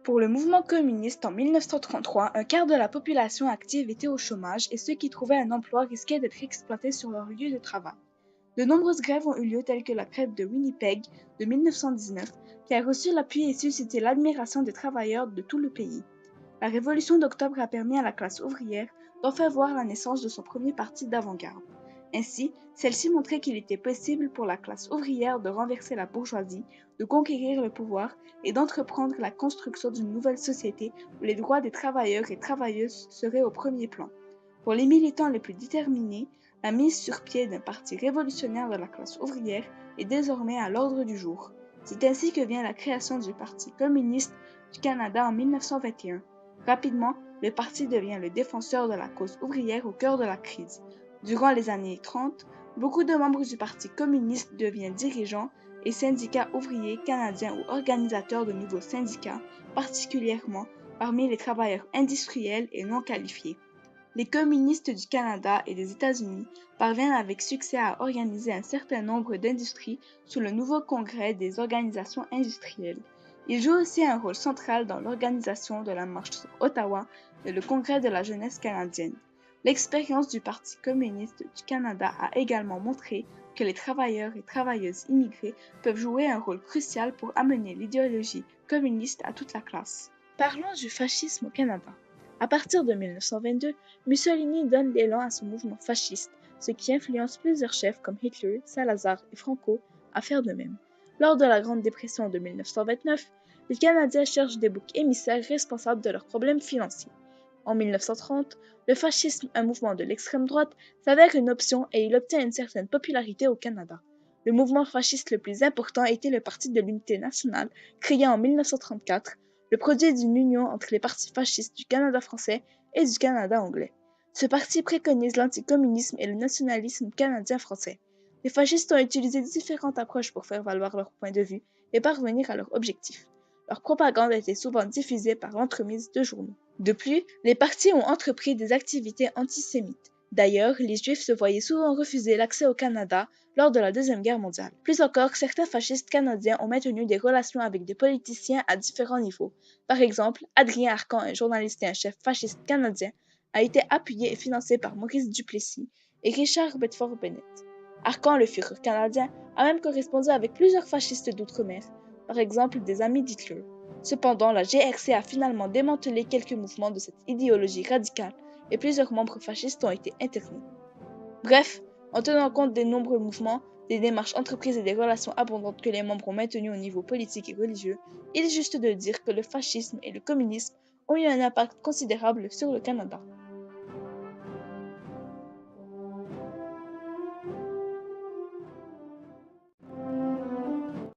Pour le mouvement communiste en 1933, un quart de la population active était au chômage et ceux qui trouvaient un emploi risquaient d'être exploités sur leur lieu de travail. De nombreuses grèves ont eu lieu telles que la grève de Winnipeg de 1919 qui a reçu l'appui et suscité l'admiration des travailleurs de tout le pays. La Révolution d'octobre a permis à la classe ouvrière d'en faire voir la naissance de son premier parti d'avant-garde. Ainsi, celle-ci montrait qu'il était possible pour la classe ouvrière de renverser la bourgeoisie, de conquérir le pouvoir et d'entreprendre la construction d'une nouvelle société où les droits des travailleurs et travailleuses seraient au premier plan. Pour les militants les plus déterminés, la mise sur pied d'un parti révolutionnaire de la classe ouvrière est désormais à l'ordre du jour. C'est ainsi que vient la création du Parti communiste du Canada en 1921. Rapidement, le parti devient le défenseur de la cause ouvrière au cœur de la crise. Durant les années 30, beaucoup de membres du Parti communiste deviennent dirigeants et syndicats ouvriers canadiens ou organisateurs de nouveaux syndicats, particulièrement parmi les travailleurs industriels et non qualifiés. Les communistes du Canada et des États-Unis parviennent avec succès à organiser un certain nombre d'industries sous le nouveau Congrès des organisations industrielles. Ils jouent aussi un rôle central dans l'organisation de la marche sur Ottawa et le Congrès de la jeunesse canadienne. L'expérience du Parti communiste du Canada a également montré que les travailleurs et travailleuses immigrés peuvent jouer un rôle crucial pour amener l'idéologie communiste à toute la classe. Parlons du fascisme au Canada. À partir de 1922, Mussolini donne l'élan à son mouvement fasciste, ce qui influence plusieurs chefs comme Hitler, Salazar et Franco à faire de même. Lors de la Grande Dépression de 1929, les Canadiens cherchent des boucs émissaires responsables de leurs problèmes financiers. En 1930, le fascisme, un mouvement de l'extrême droite, s'avère une option et il obtient une certaine popularité au Canada. Le mouvement fasciste le plus important était le Parti de l'Unité nationale, créé en 1934, le produit d'une union entre les partis fascistes du Canada français et du Canada anglais. Ce parti préconise l'anticommunisme et le nationalisme canadien-français. Les fascistes ont utilisé différentes approches pour faire valoir leur point de vue et parvenir à leur objectif. Leur propagande était souvent diffusée par l'entremise de journaux. De plus, les partis ont entrepris des activités antisémites. D'ailleurs, les Juifs se voyaient souvent refuser l'accès au Canada lors de la Deuxième Guerre mondiale. Plus encore, certains fascistes canadiens ont maintenu des relations avec des politiciens à différents niveaux. Par exemple, Adrien Arcan, un journaliste et un chef fasciste canadien, a été appuyé et financé par Maurice Duplessis et Richard Bedford Bennett. Arcan, le Führer canadien, a même correspondu avec plusieurs fascistes d'outre-mer, par exemple des amis d'Hitler. Cependant, la GRC a finalement démantelé quelques mouvements de cette idéologie radicale et plusieurs membres fascistes ont été internés. Bref, en tenant compte des nombreux mouvements, des démarches entreprises et des relations abondantes que les membres ont maintenues au niveau politique et religieux, il est juste de dire que le fascisme et le communisme ont eu un impact considérable sur le Canada.